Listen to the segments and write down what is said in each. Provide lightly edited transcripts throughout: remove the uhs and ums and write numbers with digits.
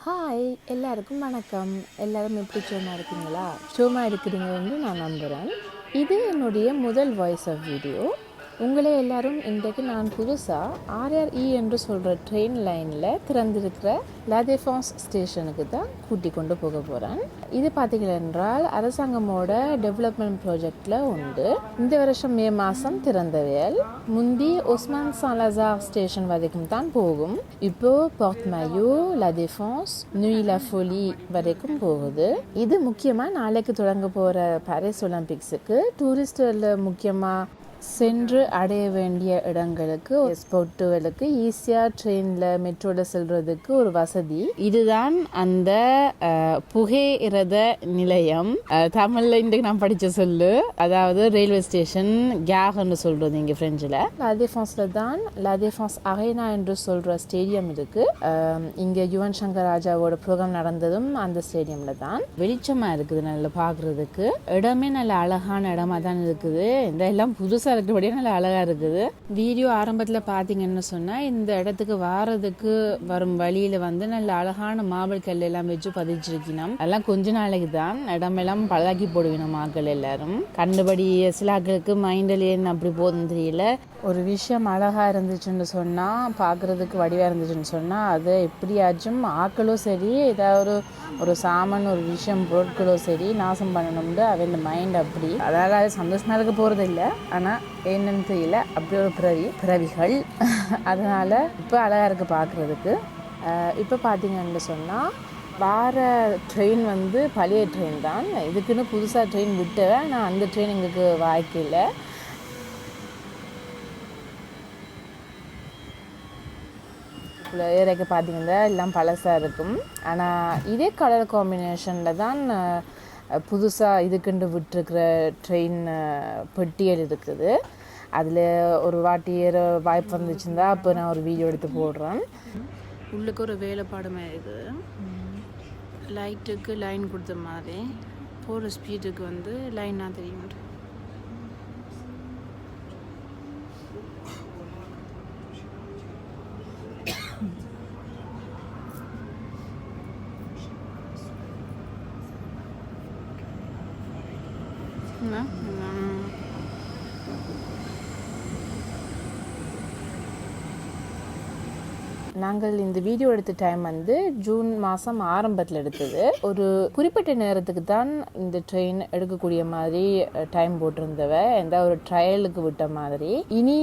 Hi எல்லாருக்கும் வணக்கம். எல்லாரும் எப்படி சும்மா இருக்கீங்களா? சும்மா இருக்கிறீங்கன்னு நான் நம்புகிறேன். இது என்னுடைய முதல் வாய்ஸ் ஆஃப் வீடியோ. உங்களே எல்லாரும் இன்றைக்கு நான் புதுசாக ஆர்ஆர்இ என்று சொல்கிற ட்ரெயின் லைனில் திறந்திருக்கிற லா டெஃபென்ஸ் ஸ்டேஷனுக்கு தான் கூட்டி கொண்டு போக போகிறேன். இது பார்த்தீங்கள் என்றால் அரசாங்கமோட டெவலப்மெண்ட் ப்ராஜெக்டில் உண்டு. இந்த வருஷம் மே மாதம் திறந்தவையல் முந்தி ஒஸ்மான் சாலசார் ஸ்டேஷன் வரைக்கும் தான் போகும். இப்போது போர்ட் மேயோ, லா டெஃபென்ஸ், நுய் லா ஃபோலி வரைக்கும் போகுது. இது முக்கியமாக நாளைக்கு தொடங்க போகிற பாரிஸ் ஒலிம்பிக்ஸுக்கு டூரிஸ்டில் முக்கியமாக சென்று அடைய வேண்டிய இடங்களுக்கு ஸ்போர்ட்டுகளுக்கு ஈஸியாக ட்ரெயினில் மெட்ரோவில் செல்றதுக்கு ஒரு வசதி. இதுதான் அந்த புகையிரத நிலையம். தமிழில் இன்றைக்கு நான் படித்த சொல்லு, அதாவது ரயில்வே ஸ்டேஷன் கேர்ன்னு சொல்கிறது இங்கே ஃப்ரெஞ்சில். லா டெஃபென்ஸில் தான் லா டெஃபென்ஸ் அரேனா என்று சொல்கிற ஸ்டேடியம் இருக்குது. இங்கே யுவன் சங்கர் ராஜாவோட ப்ரோக்ராம் நடந்ததும் அந்த ஸ்டேடியமில் தான். வெளிச்சமாக இருக்குது, நல்லா பார்க்குறதுக்கு. இடமே நல்ல அழகான இடமா தான் இருக்குது. இந்த எல்லாம் புதுசாக இருக்கிறபடியே நல்லா அழகாக இருக்குது. வீடியோ ஆரம்பத்தில் பார்த்தீங்கன்னு சொன்னால் இந்த இடத்துக்கு வாரதுக்கு வரும் வழியில் நல்ல அழகான மார்பிள் கல் எல்லாம் வச்சு பதிச்சிருக்கணும். அதெல்லாம் கொஞ்ச நாளைக்கு தான் இடமெல்லாம் பழகி போடுவினோம் ஆக்கள் எல்லாரும். கண்டுபடி சில ஆக்களுக்கு மைண்டில் என்ன அப்படி போதுன்னு தெரியல. ஒரு விஷயம் அழகாக இருந்துச்சுன்னு சொன்னால், பார்க்குறதுக்கு வடிவாக இருந்துச்சுன்னு சொன்னால், அது எப்படியாச்சும் ஆக்களோ சரி, ஏதாவது ஒரு சாமான் ஒரு விஷயம் பொருட்களோ சரி நாசம் பண்ணணும்னு அவன் மைண்ட் அப்படி. அதனால் அது சந்தோஷமாக இருக்க போகிறது இல்லை, ஆனால் என்னன்னு தெரியல, அப்படி ஒரு பிறவிகள். அதனால் இப்போ அழகாக இருக்குது பார்க்குறதுக்கு. இப்போ பார்த்தீங்கன்னு சொன்னால் வார ட்ரெயின் பழைய ட்ரெயின் தான். இதுக்குன்னு புதுசாக ட்ரெயின் விட்டேன், ஆனால் அந்த ட்ரெயின் எங்களுக்கு வாய்க்கல. ஏறைக்க பார்த்தீங்கன்னா எல்லாம் பழசாக இருக்கும். ஆனால் இதே கலர் காம்பினேஷனில் தான் புதுசாக இதுக்குண்டு விட்டுருக்கிற ட்ரெயின் பெட்டியல் இருக்குது. அதில் ஒரு வாட்டி ஏற வாய்ப்பு வந்துச்சுருந்தா அப்போ நான் ஒரு வீடியோ எடுத்து போடுறேன். உள்ளுக்கு ஒரு வேலைப்பாடுமாக இருக்குது. லைட்டுக்கு லைன் கொடுத்த மாதிரி போகிற ஸ்பீடுக்கு லைனாக தெரியும். நாங்கள் இந்த வீடியோ எடுத்த டைம் ஜூன் மாதம் ஆரம்பத்தில் எடுத்தது. ஒரு குறிப்பிட்ட நேரத்துக்கு தான் இந்த ட்ரெயின் எடுக்கக்கூடிய மாதிரி டைம் போட்டிருந்தவ, எந்த ஒரு ட்ரையலுக்கு விட்ட மாதிரி. இனி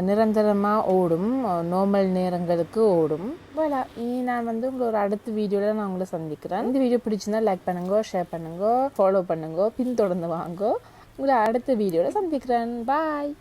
நிரந்தரமாக ஓடும், நார்மல் நேரங்களுக்கு ஓடும். இனி நான் உங்களை ஒரு அடுத்த வீடியோவில் நான் உங்களை சந்திக்கிறேன். இந்த வீடியோ பிடிச்சிருந்தா லைக் பண்ணுங்க, ஷேர் பண்ணுங்க, ஃபாலோ பண்ணுங்க, பின்தொடர்ந்து வாங்க. உங்களை அடுத்த வீடியோவில் சந்திக்கிறேன். பாய்.